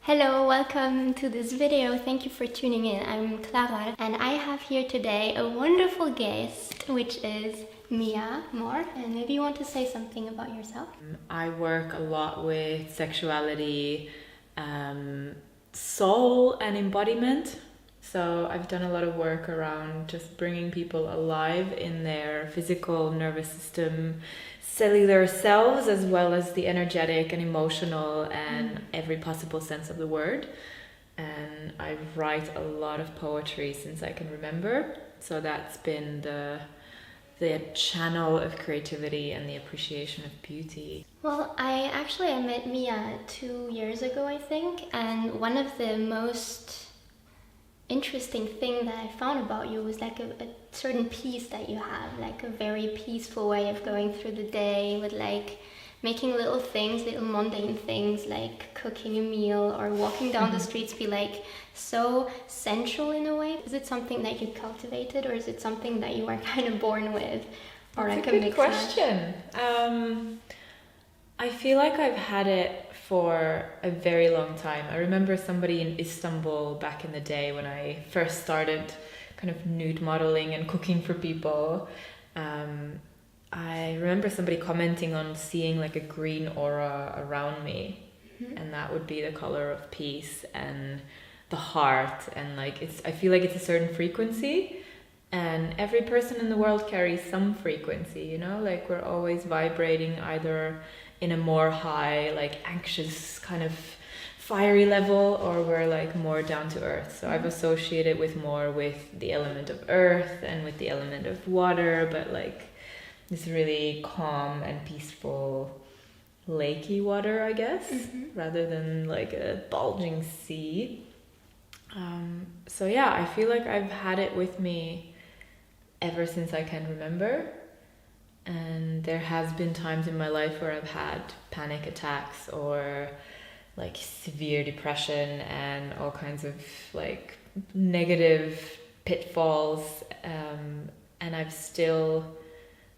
Hello, welcome to this video. Thank you for tuning in. I'm Clara and I have here today a wonderful guest, which is Mia Moore. And maybe you want to say something about yourself? I work a lot with sexuality, soul and embodiment. So I've done a lot of work around just bringing people alive in their physical, nervous system, cellular selves, as well as the energetic and emotional and every possible sense of the word. And I write a lot of poetry since I can remember. So that's been the channel of creativity and the appreciation of beauty. Well, I met Mia 2 years ago, I think. And one of the most interesting thing that I found about you was like a certain peace that you have, like a very peaceful way of going through the day with like making little things, little mundane things like cooking a meal or walking down the streets be like so sensual in a way. Is it something that you cultivated or is it something that you are kind of born with? Or That's like a good question. I feel like I've had it for a very long time. I remember somebody in Istanbul back in the day when I first started kind of nude modeling and cooking for people. I remember somebody commenting on seeing like a green aura around me, and that would be the color of peace and the heart, and like I feel like it's a certain frequency, and every person in the world carries some frequency, you know, like we're always vibrating either in a more high, like anxious kind of fiery level, or we're like more down to earth. So I've associated with more with the element of earth and with the element of water, but like this really calm and peaceful lakey water, I guess, rather than like a bulging sea. So yeah, I feel like I've had it with me ever since I can remember. And there has been times in my life where I've had panic attacks or like severe depression and all kinds of like negative pitfalls. And I've still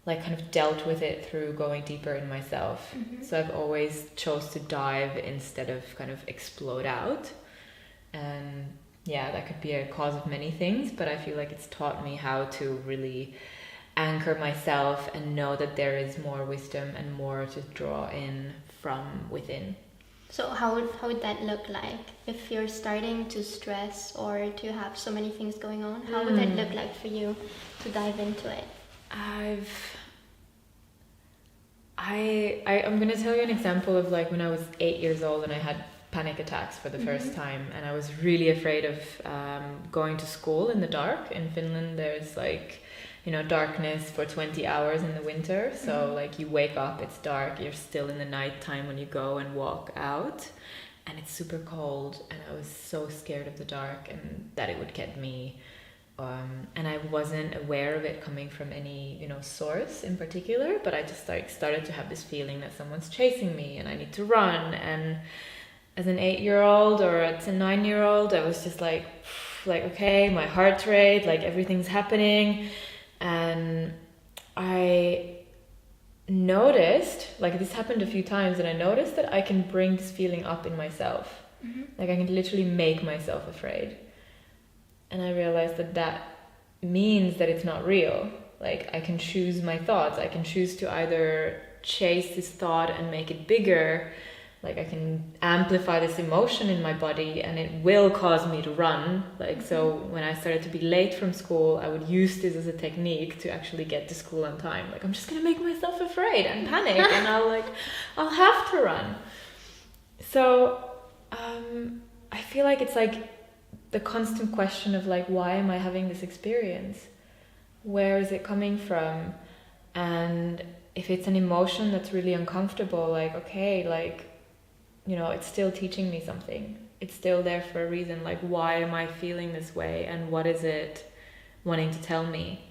like kind of dealt with it through going deeper in myself. So I've always chose to dive instead of kind of explode out. And yeah, that could be a cause of many things, but I feel like it's taught me how to really anchor myself and know that there is more wisdom and more to draw in from within. So how would that look like if you're starting to stress or to have so many things going on? How would that look like for you to dive into it? I'm gonna tell you an example of like when I was 8 years old and I had panic attacks for the first time, and I was really afraid of going to school in the dark. In Finland there's like, you know, darkness for 20 hours in the winter. So like you wake up, it's dark, you're still in the night time when you go and walk out, and it's super cold, and I was so scared of the dark and that it would get me. And I wasn't aware of it coming from any, you know, source in particular, but I just like started to have this feeling that someone's chasing me and I need to run. And as an 8-year-old or as a 9-year-old, I was just like, okay, my heart rate, like everything's happening. And I noticed, like this happened a few times, and I noticed that I can bring this feeling up in myself. Like I can literally make myself afraid. And I realized that that means that it's not real. Like I can choose my thoughts. I can choose to either chase this thought and make it bigger. Like I can amplify this emotion in my body and it will cause me to run. Like, so when I started to be late from school, I would use this as a technique to actually get to school on time. Like, I'm just gonna make myself afraid and panic and I'll have to run. So, I feel like it's like the constant question of like, why am I having this experience? Where is it coming from? And if it's an emotion that's really uncomfortable, like, okay, like, you know, it's still teaching me something. It's still there for a reason. Like, why am I feeling this way? And what is it wanting to tell me?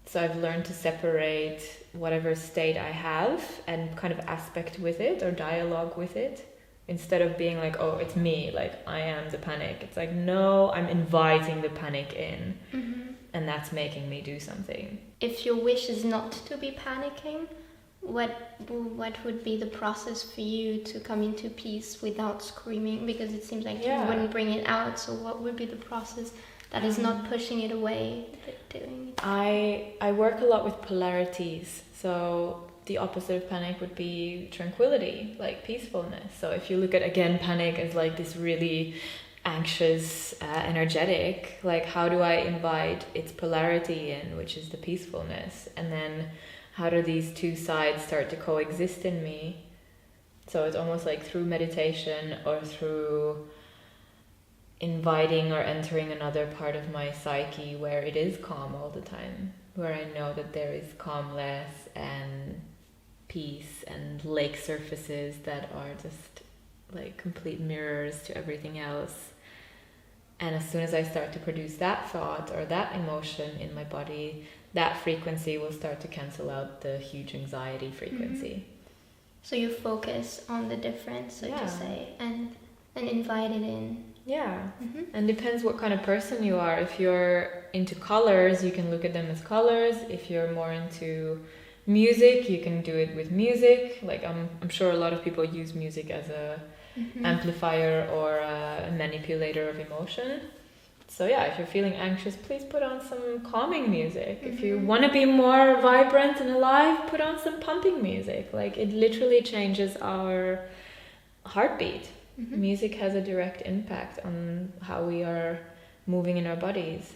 So I've learned to separate whatever state I have and kind of aspect with it or dialogue with it, instead of being like, oh, it's me, like I am the panic. It's like, no, I'm inviting the panic in. And that's making me do something. If your wish is not to be panicking, what would be the process for you to come into peace without screaming? Because it seems like you wouldn't bring it out. So what would be the process that is not pushing it away, but doing it? I work a lot with polarities. So the opposite of panic would be tranquility, like peacefulness. So if you look at, again, panic as like this really anxious, energetic, like how do I invite its polarity in, which is the peacefulness? And then how do these two sides start to coexist in me? So it's almost like through meditation or through inviting or entering another part of my psyche where it is calm all the time, where I know that there is calmness and peace and lake surfaces that are just like complete mirrors to everything else. And as soon as I start to produce that thought or that emotion in my body, that frequency will start to cancel out the huge anxiety frequency. So you focus on the difference, so to say, and invite it in. Yeah. And depends what kind of person you are. If you're into colors, you can look at them as colors. If you're more into music, you can do it with music. Like I'm sure a lot of people use music as a amplifier or a manipulator of emotion. So yeah, if you're feeling anxious, please put on some calming music. If you want to be more vibrant and alive, put on some pumping music. Like it literally changes our heartbeat. Music has a direct impact on how we are moving in our bodies.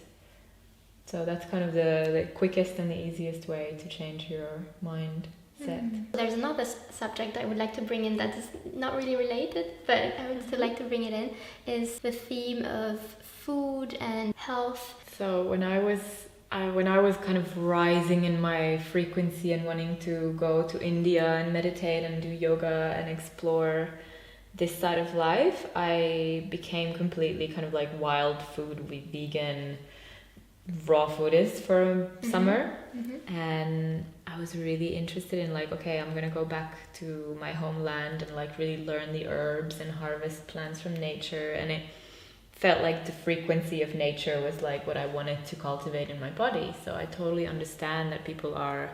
So that's kind of the quickest and the easiest way to change your mindset. There's another subject I would like to bring in that is not really related, but I would still like to bring it in, is the theme of food and health. So when I was kind of rising in my frequency and wanting to go to India and meditate and do yoga and explore this side of life, I became completely kind of like wild food, vegan, raw foodist for summer. And I was really interested in like, okay, I'm gonna go back to my homeland and like really learn the herbs and harvest plants from nature. And it felt like the frequency of nature was like what I wanted to cultivate in my body. So I totally understand that people are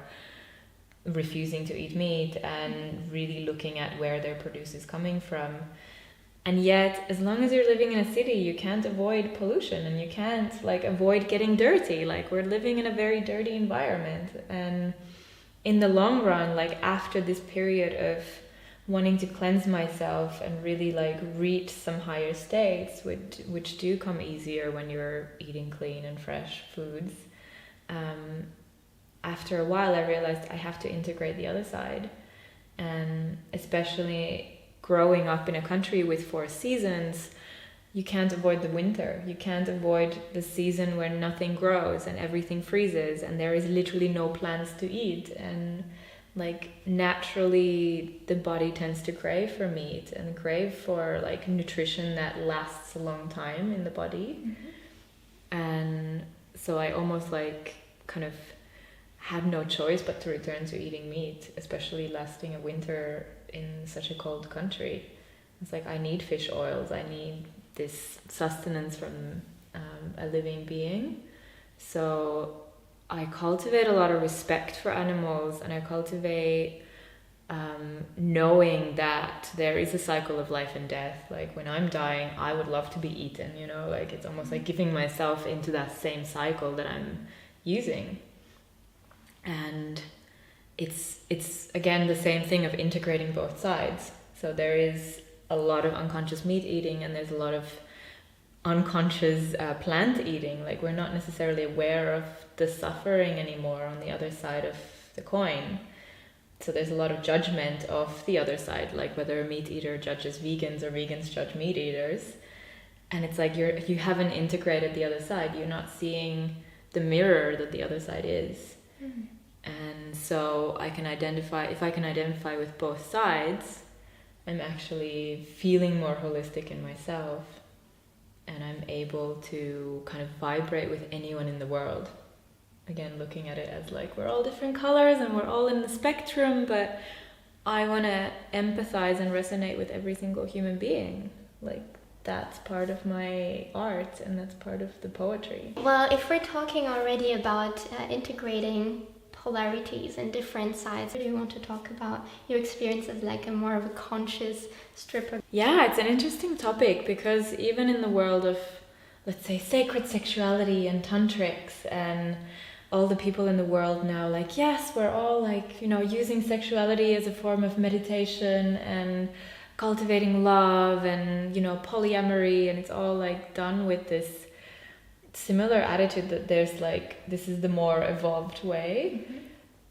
refusing to eat meat and really looking at where their produce is coming from. And yet, as long as you're living in a city, you can't avoid pollution and you can't like avoid getting dirty. Like we're living in a very dirty environment. And in the long run, like after this period of wanting to cleanse myself and really like reach some higher states, which do come easier when you're eating clean and fresh foods, after a while I realized I have to integrate the other side. And especially growing up in a country with 4 seasons, you can't avoid the winter. You can't avoid the season where nothing grows and everything freezes and there is literally no plants to eat. And like naturally the body tends to crave for meat and crave for like nutrition that lasts a long time in the body. And so I almost like kind of had no choice but to return to eating meat, especially lasting a winter in such a cold country. It's like I need fish oils, I need this sustenance from a living being. So I cultivate a lot of respect for animals, and I cultivate knowing that there is a cycle of life and death. Like when I'm dying, I would love to be eaten, you know, like it's almost like giving myself into that same cycle that I'm using. And it's again the same thing of integrating both sides. So there is a lot of unconscious meat eating and there's a lot of unconscious plant eating. Like we're not necessarily aware of the suffering anymore on the other side of the coin. So there's a lot of judgment of the other side, like whether a meat eater judges vegans or vegans judge meat eaters. And it's like you haven't integrated the other side. You're not seeing the mirror that the other side is. And so if I can identify with both sides, I'm actually feeling more holistic in myself, and I'm able to kind of vibrate with anyone in the world. Again, looking at it as like we're all different colors and we're all in the spectrum, but I want to empathize and resonate with every single human being. Like that's part of my art and that's part of the poetry. Well, if we're talking already about integrating polarities and different sides. Do you want to talk about your experience as like a more of a conscious stripper? Yeah, it's an interesting topic because even in the world of, let's say, sacred sexuality and tantrics and all the people in the world now, like, yes, we're all like, using sexuality as a form of meditation and cultivating love and, polyamory, and it's all like done with this similar attitude that there's like, this is the more evolved way. Mm-hmm.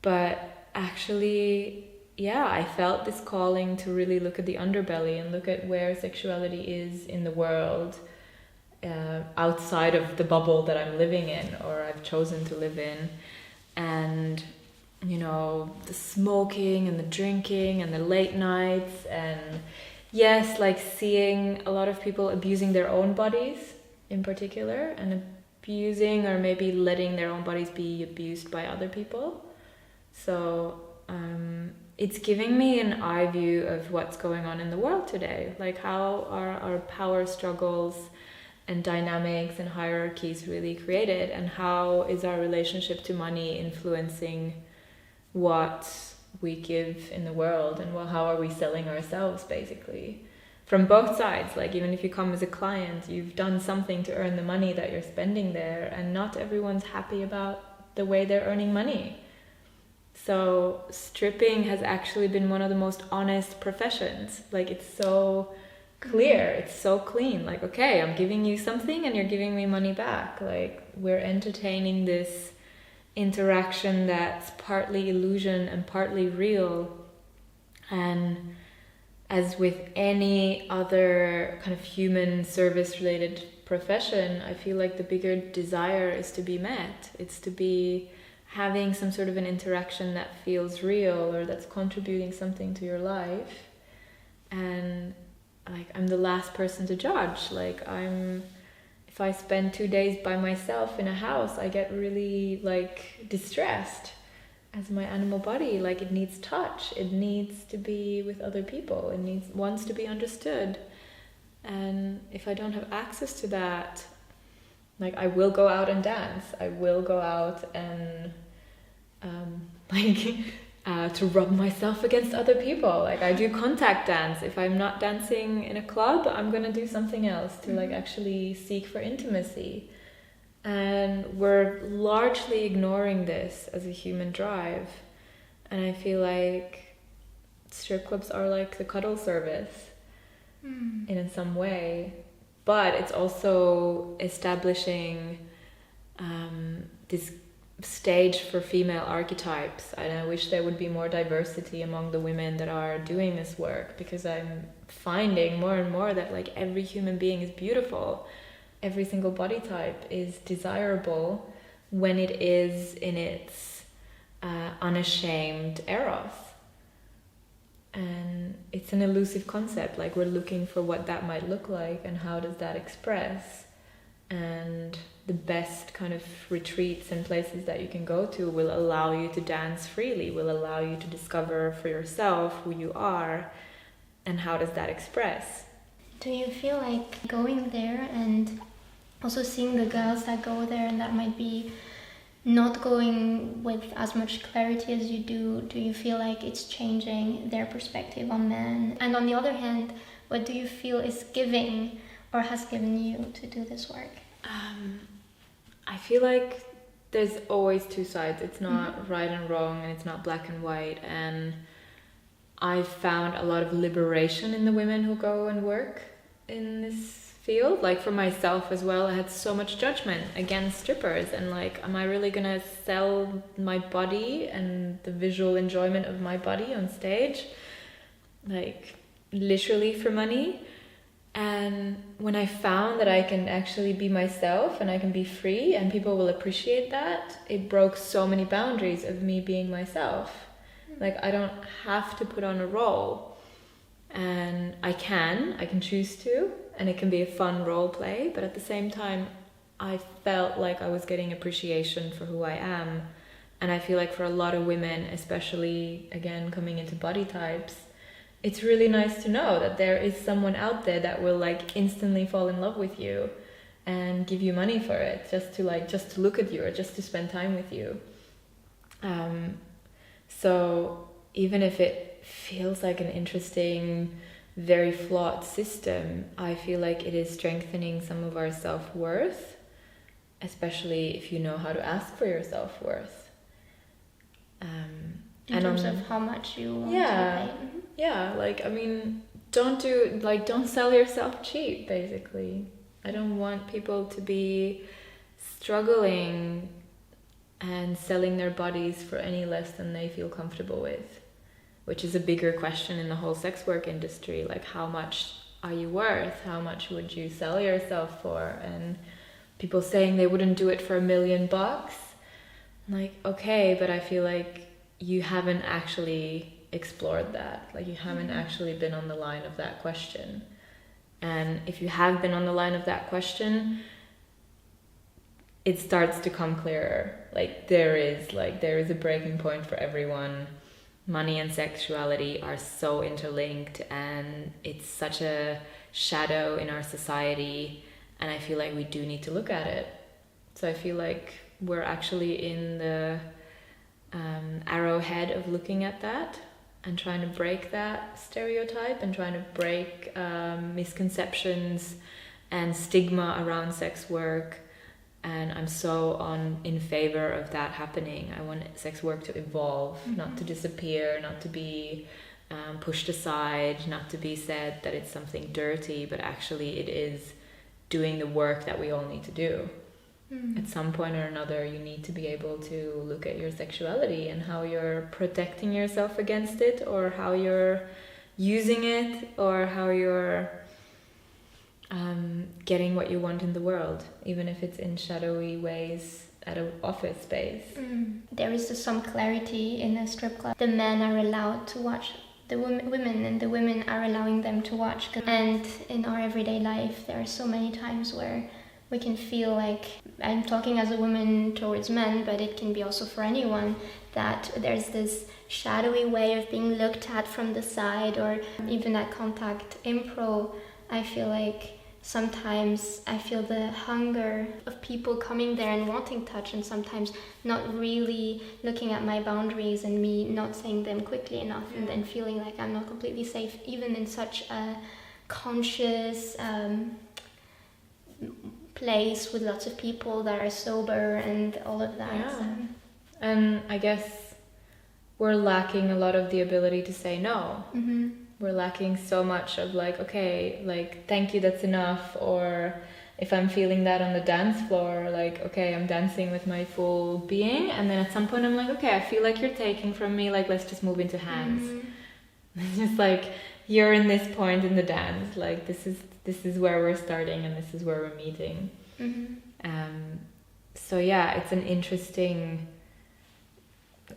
But actually, yeah, I felt this calling to really look at the underbelly and look at where sexuality is in the world, outside of the bubble that I'm living in or I've chosen to live in. And, the smoking and the drinking and the late nights, and yes, like seeing a lot of people abusing their own bodies in particular, and abusing or maybe letting their own bodies be abused by other people. So it's giving me an eye view of what's going on in the world today. Like, how are our power struggles and dynamics and hierarchies really created, and how is our relationship to money influencing what we give in the world, and how are we selling ourselves, basically, from both sides. Like, even if you come as a client, you've done something to earn the money that you're spending there, and not everyone's happy about the way they're earning money. So stripping has actually been one of the most honest professions. Like, it's so clear, it's so clean. Like, okay, I'm giving you something and you're giving me money back. Like, we're entertaining this interaction that's partly illusion and partly real. And as with any other kind of human service related profession, I feel like the bigger desire is to be met. It's to be having some sort of an interaction that feels real or that's contributing something to your life. And like, I'm the last person to judge. Like, if I spend 2 days by myself in a house, I get really like distressed as my animal body. Like, it needs touch, it needs to be with other people, it wants to be understood. And if I don't have access to that, like, I will go out and dance, I will go out and to rub myself against other people. Like, I do contact dance. If I'm not dancing in a club, I'm gonna do something else to like actually seek for intimacy. And we're largely ignoring this as a human drive. And I feel like strip clubs are like the cuddle service in some way. But it's also establishing this stage for female archetypes. And I wish there would be more diversity among the women that are doing this work, because I'm finding more and more that like every human being is beautiful. Every single body type is desirable when it is in its unashamed eros. And it's an elusive concept. Like, we're looking for what that might look like and how does that express. And the best kind of retreats and places that you can go to will allow you to dance freely, will allow you to discover for yourself who you are and how does that express. Do you feel like going there and also seeing the girls that go there and that might be not going with as much clarity as you do you feel like it's changing their perspective on men? And on the other hand, what do you feel is giving or has given you to do this work? I feel like there's always two sides. It's not right and wrong, and it's not black and white. And I've found a lot of liberation in the women who go and work in this field. Like, for myself as well, I had so much judgment against strippers, and like, am I really gonna sell my body and the visual enjoyment of my body on stage, like literally for money? And when I found that I can actually be myself and I can be free and people will appreciate that, it broke so many boundaries of me being myself. Like, I don't have to put on a role, and I can choose to, and it can be a fun role play, but at the same time I felt like I was getting appreciation for who I am. And I feel like for a lot of women, especially again coming into body types, it's really nice to know that there is someone out there that will like instantly fall in love with you and give you money for it, just to look at you or just to spend time with you. So even if it feels like an interesting, very flawed system, I feel like it is strengthening some of our self-worth, especially if you know how to ask for your self-worth. In terms of how much you want to pay. Yeah, like, I mean, don't sell yourself cheap, basically. I don't want people to be struggling and selling their bodies for any less than they feel comfortable with, which is a bigger question in the whole sex work industry. Like, how much are you worth? How much would you sell yourself for? And people saying they wouldn't do it for $1 million. Like, okay, but I feel like you haven't actually explored that. Like, you haven't actually been on the line of that question. And if you have been on the line of that question, it starts to come clearer. Like, there is a breaking point for everyone. Money and sexuality are so interlinked, and it's such a shadow in our society, and I feel like we do need to look at it. So I feel like we're actually in the arrowhead of looking at that and trying to break that stereotype and trying to break misconceptions and stigma around sex work. And I'm so in favor of that happening. I want sex work to evolve, not to disappear, not to be pushed aside, not to be said that it's something dirty, but actually it is doing the work that we all need to do. At some point or another, you need to be able to look at your sexuality and how you're protecting yourself against it, or how you're using it, or how you're getting what you want in the world, even if it's in shadowy ways at an office space. There is some clarity in a strip club. The men are allowed to watch the women, and the women are allowing them to watch. And in our everyday life, there are so many times where we can feel like, I'm talking as a woman towards men, but it can be also for anyone, that there's this shadowy way of being looked at from the side, or even at contact impro. I feel like sometimes I feel the hunger of people coming there and wanting touch, and sometimes not really looking at my boundaries and me not saying them quickly enough, and then feeling like I'm not completely safe, even in such a conscious place with lots of people that are sober and all of that. Yeah. And I guess we're lacking a lot of the ability to say no. We're lacking so much of like, okay, like, thank you, that's enough. Or if I'm feeling that on the dance floor, like, okay, I'm dancing with my full being, and then at some point I'm like, okay, I feel like you're taking from me, like, let's just move into hands. It's just like, you're in this point in the dance, like, this is where we're starting and this is where we're meeting. So yeah, it's an interesting,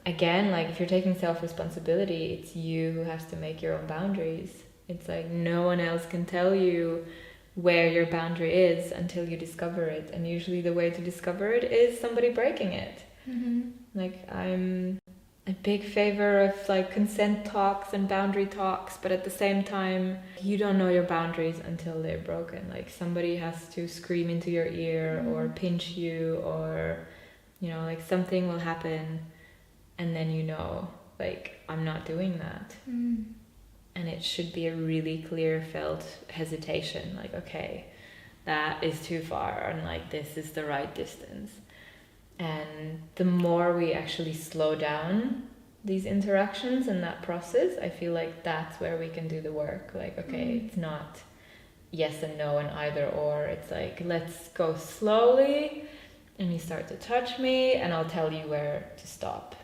again, like, if you're taking self-responsibility, it's you who has to make your own boundaries. It's like no one else can tell you where your boundary is until you discover it, and usually the way to discover it is somebody breaking it. Like, I'm a big favor of like consent talks and boundary talks, but at the same time, you don't know your boundaries until they're broken. Like, somebody has to scream into your ear or pinch you, or, you know, like, something will happen, and then you know, like, I'm not doing that. And it should be a really clear felt hesitation, like, okay, that is too far, and like, this is the right distance. And the more we actually slow down these interactions and that process, I feel like that's where we can do the work. Like, okay, it's not yes and no and either or. It's like, let's go slowly, and you start to touch me, and I'll tell you where to stop.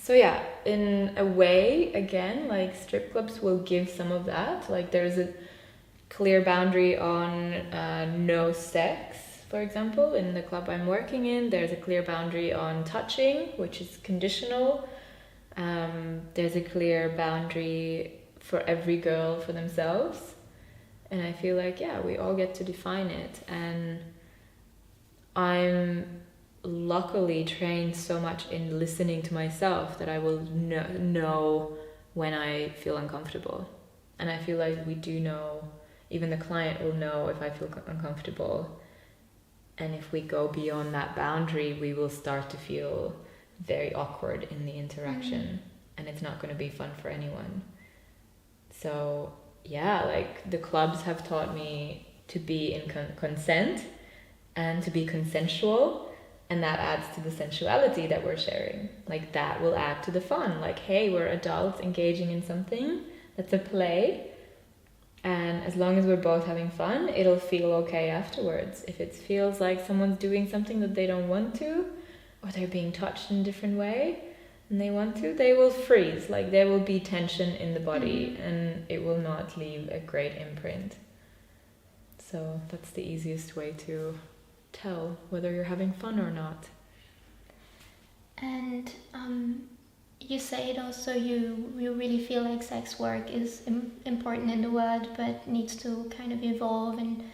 So yeah, in a way, again, like, strip clubs will give some of that. Like, there's a clear boundary on no sex. For example, in the club I'm working in, there's a clear boundary on touching, which is conditional. There's a clear boundary for every girl for themselves. And I feel like, yeah, we all get to define it. And I'm luckily trained so much in listening to myself that I will know when I feel uncomfortable. And I feel like we do know, even the client will know if I feel uncomfortable. And if we go beyond that boundary, we will start to feel very awkward in the interaction, and it's not going to be fun for anyone. So yeah, like the clubs have taught me to be in consent and to be consensual, and that adds to the sensuality that we're sharing. Like that will add to the fun. Like, hey, we're adults engaging in something that's a play, and as long as we're both having fun, it'll feel okay afterwards. If it feels like someone's doing something that they don't want to, or they're being touched in a different way and they want to, they will freeze. Like there will be tension in the body, and it will not leave a great imprint. So that's the easiest way to tell whether you're having fun or not. And you say it also, you really feel like sex work is important in the world, but needs to kind of evolve and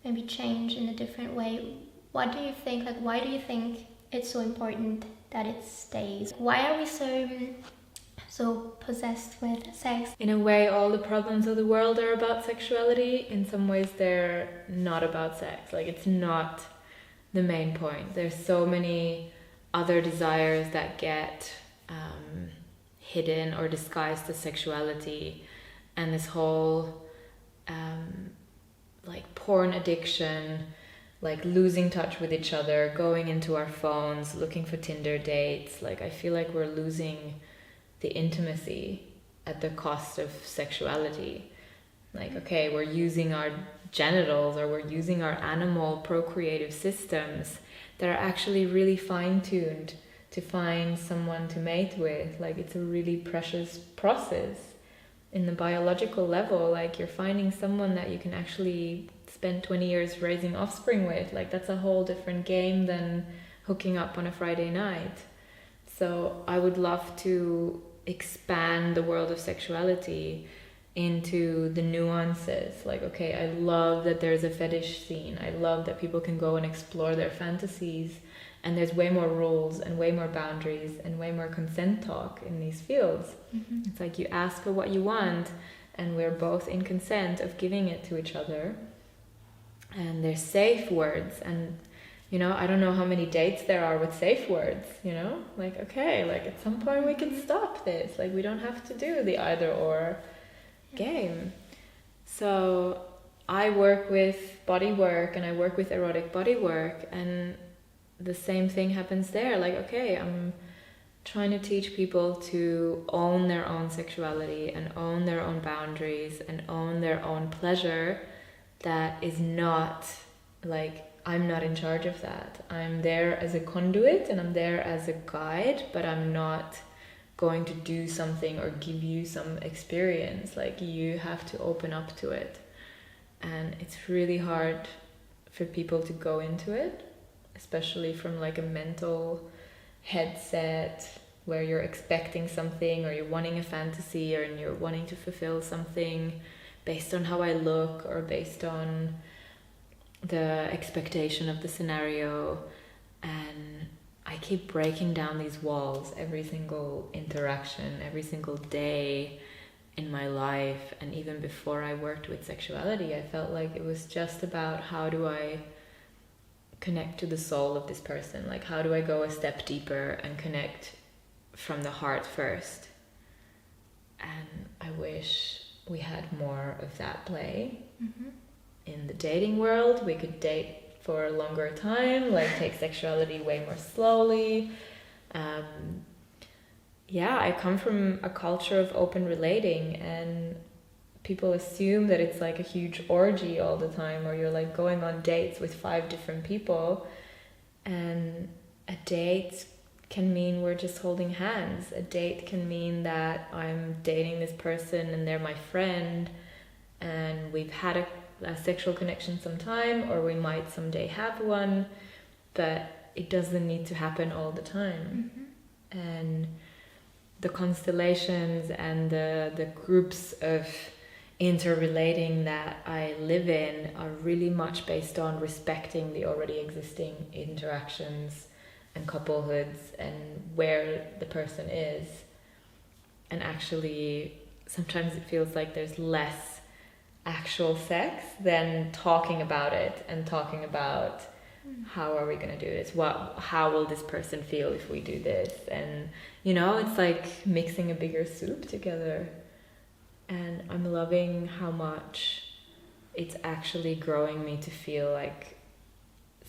maybe change in a different way. What do you think, like why do you think it's so important that it stays? Why are we so possessed with sex? In a way, all the problems of the world are about sexuality. In some ways, they're not about sex. Like it's not the main point. There's so many other desires that get hidden or disguised as sexuality, and this whole like porn addiction, like losing touch with each other, going into our phones, looking for Tinder dates. Like I feel like we're losing the intimacy at the cost of sexuality. Like, okay, we're using our genitals, or we're using our animal procreative systems that are actually really fine-tuned to find someone to mate with. Like it's a really precious process in the biological level. Like you're finding someone that you can actually spend 20 years raising offspring with. Like that's a whole different game than hooking up on a Friday night. So I would love to expand the world of sexuality into the nuances. Like, okay, I love that there's a fetish scene. I love that people can go and explore their fantasies, and there's way more rules and way more boundaries and way more consent talk in these fields. It's like you ask for what you want, and we're both in consent of giving it to each other. And there's safe words, and you know, I don't know how many dates there are with safe words, you know? Like, okay, like at some point we can stop this. Like we don't have to do the either or game. So I work with body work, and I work with erotic body work, and the same thing happens there. Like, okay, I'm trying to teach people to own their own sexuality and own their own boundaries and own their own pleasure. That is not like, I'm not in charge of that. I'm there as a conduit and I'm there as a guide, but I'm not going to do something or give you some experience. Like you have to open up to it. And it's really hard for people to go into it, especially from like a mental headset where you're expecting something, or you're wanting a fantasy, or you're wanting to fulfill something based on how I look, or based on the expectation of the scenario. And I keep breaking down these walls every single interaction, every single day in my life. And even before I worked with sexuality, I felt like it was just about, how do I connect to the soul of this person? Like, how do I go a step deeper and connect from the heart first? And I wish we had more of that play. In the dating world, we could date for a longer time, like take sexuality way more slowly. I come from a culture of open relating, and people assume that it's like a huge orgy all the time, or you're like going on dates with 5 different people. And a date can mean we're just holding hands. A date can mean that I'm dating this person and they're my friend, and we've had a sexual connection sometime, or we might someday have one, but it doesn't need to happen all the time. And the constellations and the groups of interrelating that I live in are really much based on respecting the already existing interactions and couplehoods and where the person is. And actually, sometimes it feels like there's less actual sex than talking about it, and talking about how are we going to do this? How will this person feel if we do this? And, you know, it's like mixing a bigger soup together. And I'm loving how much it's actually growing me to feel like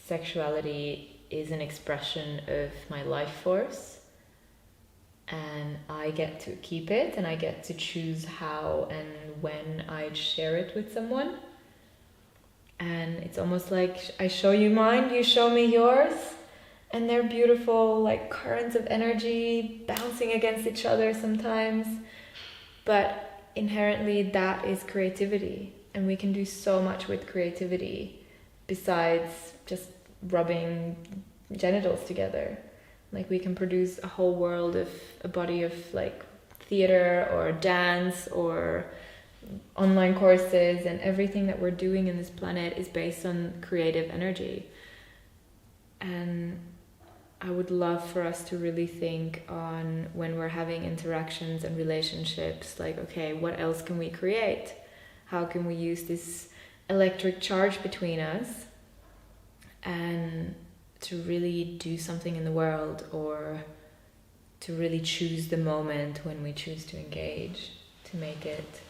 sexuality is an expression of my life force. And I get to keep it, and I get to choose how and when I share it with someone. And it's almost like I show you mine, you show me yours, and they're beautiful, like currents of energy bouncing against each other sometimes. But inherently that is creativity, and we can do so much with creativity besides just rubbing genitals together. Like we can produce a whole world of a body of like theater or dance or online courses, and everything that we're doing in this planet is based on creative energy. And I would love for us to really think on, when we're having interactions and relationships, like, okay, what else can we create? How can we use this electric charge between us and to really do something in the world, or to really choose the moment when we choose to engage, to make it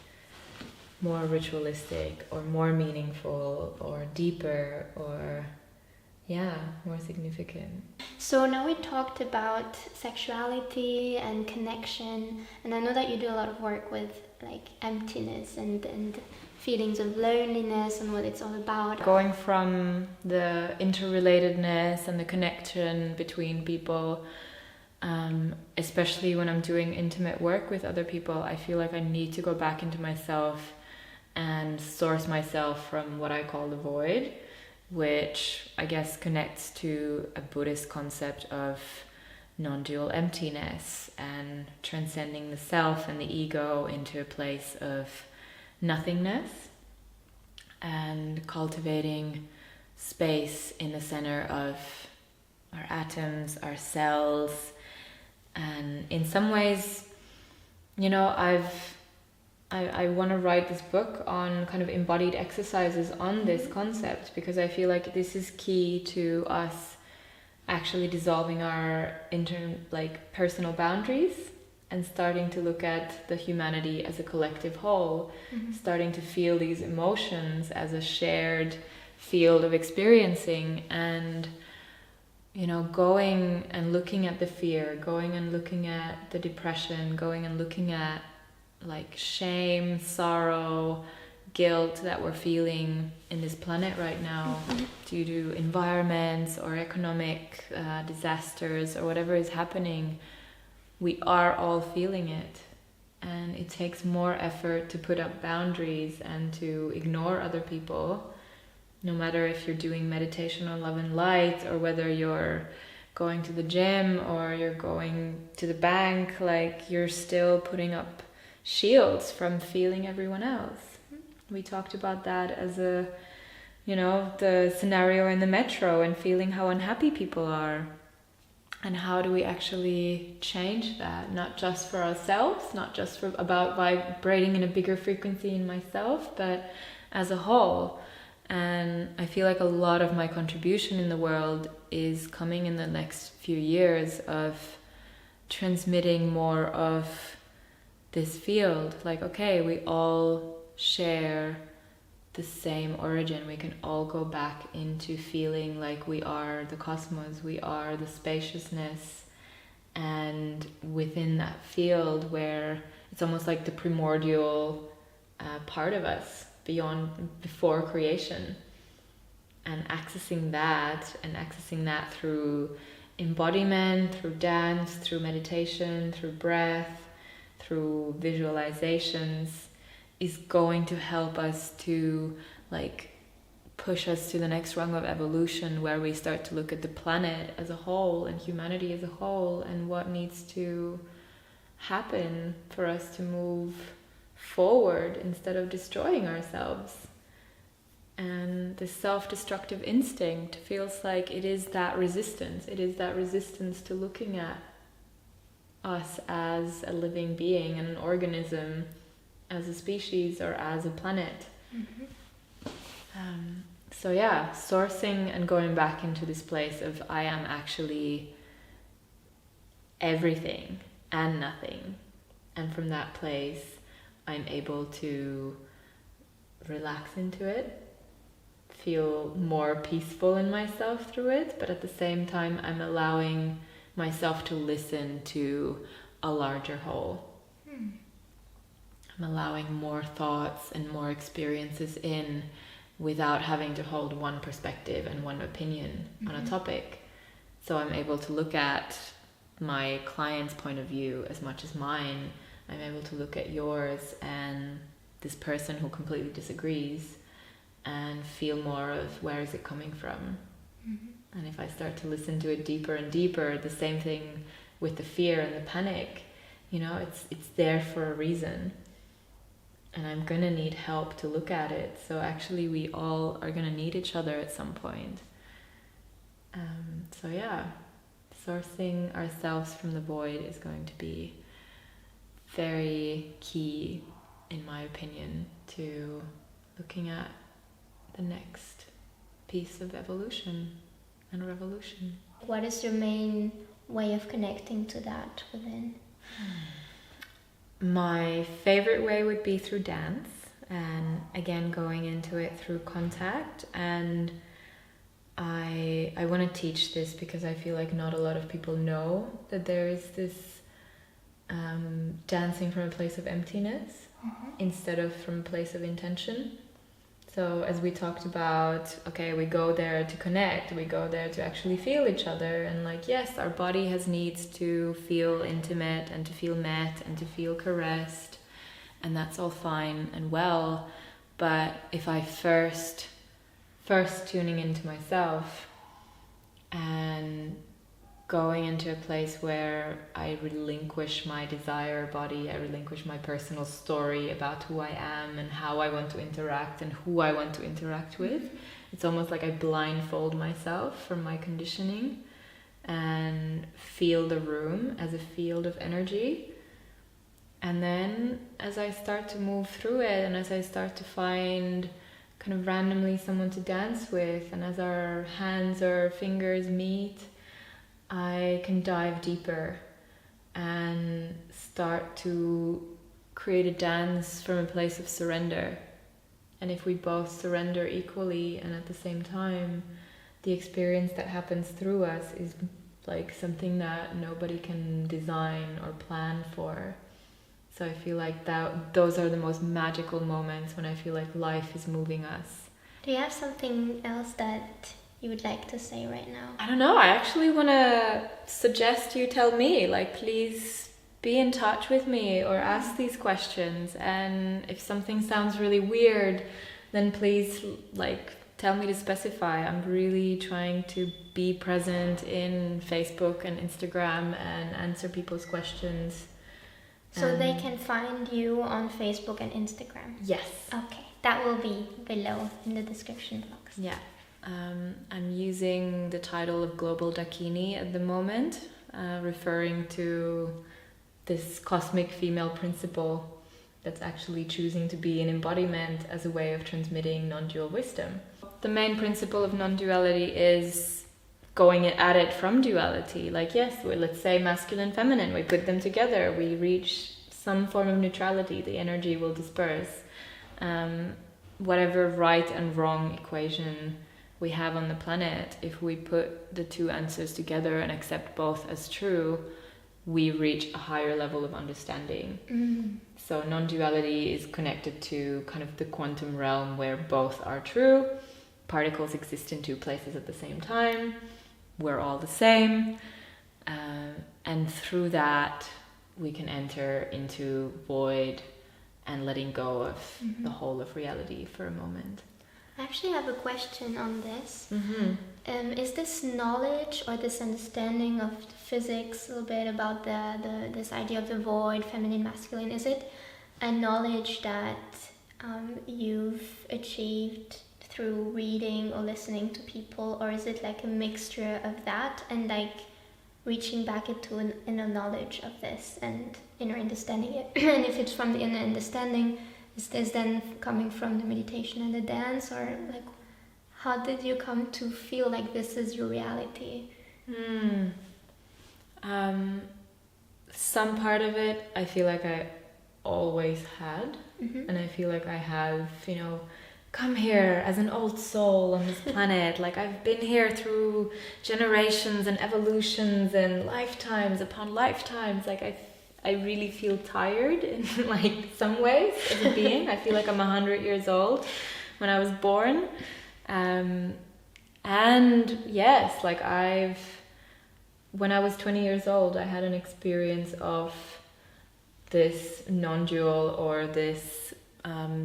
more ritualistic or more meaningful or deeper or more significant. So now we talked about sexuality and connection, and I know that you do a lot of work with like emptiness and feelings of loneliness and what it's all about. Going from the interrelatedness and the connection between people, especially when I'm doing intimate work with other people, I feel like I need to go back into myself and source myself from what I call the void, which I guess connects to a Buddhist concept of non-dual emptiness and transcending the self and the ego into a place of nothingness, and cultivating space in the center of our atoms, our cells. And in some ways, you know, I want to write this book on kind of embodied exercises on this concept, because I feel like this is key to us actually dissolving our personal boundaries and starting to look at the humanity as a collective whole, starting to feel these emotions as a shared field of experiencing, and, you know, going and looking at the fear, going and looking at the depression, going and looking at like shame, sorrow, guilt that we're feeling in this planet right now due to environments or economic disasters or whatever is happening. We are all feeling it, and it takes more effort to put up boundaries and to ignore other people, no matter if you're doing meditation on love and light, or whether you're going to the gym or you're going to the bank. Like, you're still putting up shields from feeling everyone else. We talked about that as the scenario in the metro, and feeling how unhappy people are. And how do we actually change that? Not just for ourselves, not just about vibrating in a bigger frequency in myself, but as a whole. And I feel like a lot of my contribution in the world is coming in the next few years of transmitting more of this field. Like, okay, we all share the same origin. We can all go back into feeling like we are the cosmos, we are the spaciousness, and within that field where it's almost like the primordial part of us before creation, and accessing that through embodiment, through dance, through meditation, through breath, through visualizations, is going to help us to push us to the next rung of evolution, where we start to look at the planet as a whole and humanity as a whole, and what needs to happen for us to move forward instead of destroying ourselves. And the self-destructive instinct feels like it is that resistance to looking at us as a living being and an organism, as a species or as a planet. So yeah, sourcing and going back into this place of I am actually everything and nothing. And from that place, I'm able to relax into it, feel more peaceful in myself through it, but at the same time, I'm allowing myself to listen to a larger whole. I'm allowing more thoughts and more experiences in without having to hold one perspective and one opinion on a topic. So I'm able to look at my client's point of view as much as mine. I'm able to look at yours and this person who completely disagrees and feel more of where is it coming from. And if I start to listen to it deeper and deeper, the same thing with the fear and the panic, you know, it's there for a reason. And I'm gonna need help to look at it. So actually we all are gonna need each other at some point. So yeah, sourcing ourselves from the void is going to be very key, in my opinion, to looking at the next piece of evolution and revolution. What is your main way of connecting to that within? My favorite way would be through dance, and again going into it through contact. And I want to teach this because I feel like not a lot of people know that there is this dancing from a place of emptiness instead of from a place of intention. So as we talked about, okay, we go there to connect, we go there to actually feel each other, and like, yes, our body has needs to feel intimate and to feel met and to feel caressed, and that's all fine and well. But if I first tuning into myself and going into a place where I relinquish my desire body, I relinquish my personal story about who I am and how I want to interact and who I want to interact with. It's almost like I blindfold myself from my conditioning and feel the room as a field of energy. And then as I start to move through it and as I start to find kind of randomly someone to dance with, and as our hands or fingers meet, I can dive deeper and start to create a dance from a place of surrender. And if we both surrender equally and at the same time, the experience that happens through us is like something that nobody can design or plan for. So I feel like those are the most magical moments when I feel like life is moving us. Do you have something else that you would like to say right now? I don't know. I actually want to suggest you tell me, like, please be in touch with me or ask these questions. And if something sounds really weird, then please, like, tell me to specify. I'm really trying to be present in Facebook and Instagram and answer people's questions. So they can find you on Facebook and Instagram? Yes. Okay, that will be below in the description box. Yeah. I'm using the title of Global Dakini at the moment, referring to this cosmic female principle that's actually choosing to be an embodiment as a way of transmitting non-dual wisdom. The main principle of non-duality is going at it from duality. Like, yes, let's say masculine, feminine, we put them together, we reach some form of neutrality, the energy will disperse. Whatever right and wrong equation we have on the planet, if we put the two answers together and accept both as true, we reach a higher level of understanding. So non-duality is connected to kind of the quantum realm where both are true. Particles exist in two places at the same time. We're all the same. And through that, we can enter into void and letting go of the whole of reality for a moment. I actually have a question on this. Is this knowledge or this understanding of physics, a little bit about this idea of the void, feminine, masculine, is it a knowledge that you've achieved through reading or listening to people, or is it like a mixture of that and like reaching back into an inner knowledge of this and inner understanding it? And if it's from the inner understanding, is this then coming from the meditation and the dance, or like How did you come to feel like this is your reality? Some part of it I feel like I always had, and I feel like I have, come here as an old soul on this planet. Like I've been here through generations and evolutions and lifetimes upon lifetimes. Like I really feel tired in like some ways as a being. I feel like I'm 100 years old when I was born. And yes, like when I was 20 years old, I had an experience of this non-dual or this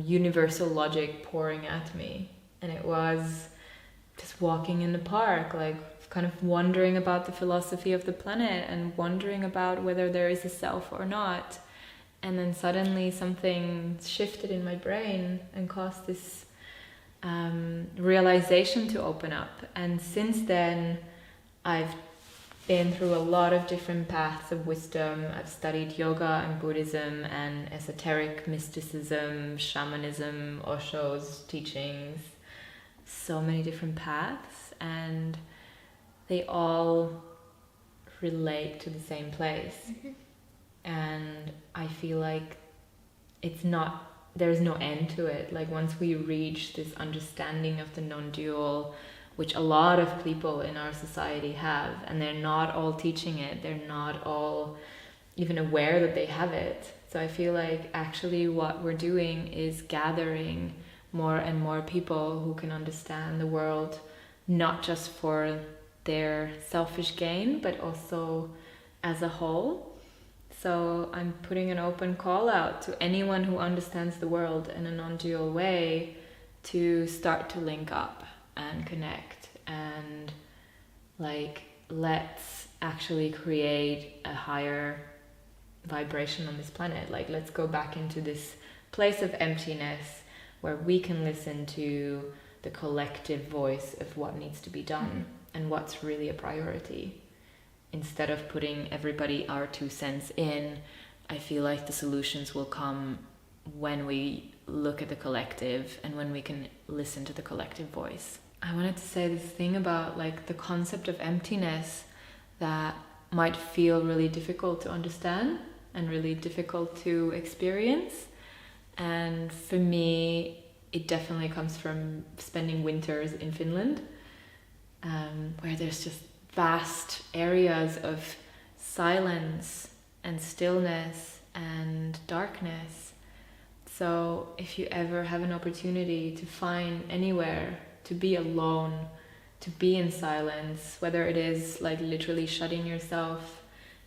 universal logic pouring at me. And it was just walking in the park, like kind of wondering about the philosophy of the planet and wondering about whether there is a self or not. And then suddenly something shifted in my brain and caused this realization to open up. And since then, I've been through a lot of different paths of wisdom. I've studied yoga and Buddhism and esoteric mysticism, shamanism, Osho's teachings, so many different paths, and they all relate to the same place. And I feel like there's no end to it. Like once we reach this understanding of the non-dual, which a lot of people in our society have, and they're not all teaching it, they're not all even aware that they have it. So I feel like actually what we're doing is gathering more and more people who can understand the world, not just for their selfish gain, but also as a whole. So I'm putting an open call out to anyone who understands the world in a non-dual way to start to link up and connect, and like let's actually create a higher vibration on this planet. Like let's go back into this place of emptiness where we can listen to the collective voice of what needs to be done and what's really a priority. Instead of putting everybody our 2 cents in, I feel like the solutions will come when we look at the collective and when we can listen to the collective voice. I wanted to say this thing about like the concept of emptiness that might feel really difficult to understand and really difficult to experience. And for me, it definitely comes from spending winters in Finland, where there's just vast areas of silence and stillness and darkness. So if you ever have an opportunity to find anywhere to be alone, to be in silence, whether it is like literally shutting yourself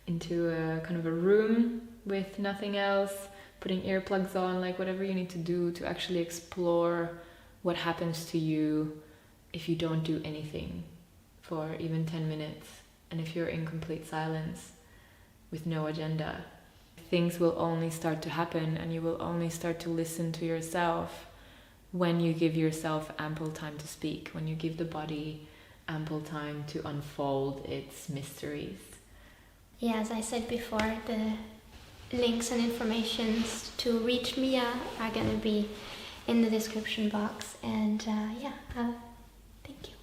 into a kind of a room with nothing else, putting earplugs on, like whatever you need to do to actually explore what happens to you if you don't do anything for even 10 minutes, and if you're in complete silence with no agenda, things will only start to happen, and you will only start to listen to yourself when you give yourself ample time to speak, when you give the body ample time to unfold its mysteries. Yeah, as I said before, the links and informations to reach Mia are going to be in the description box. And thank you.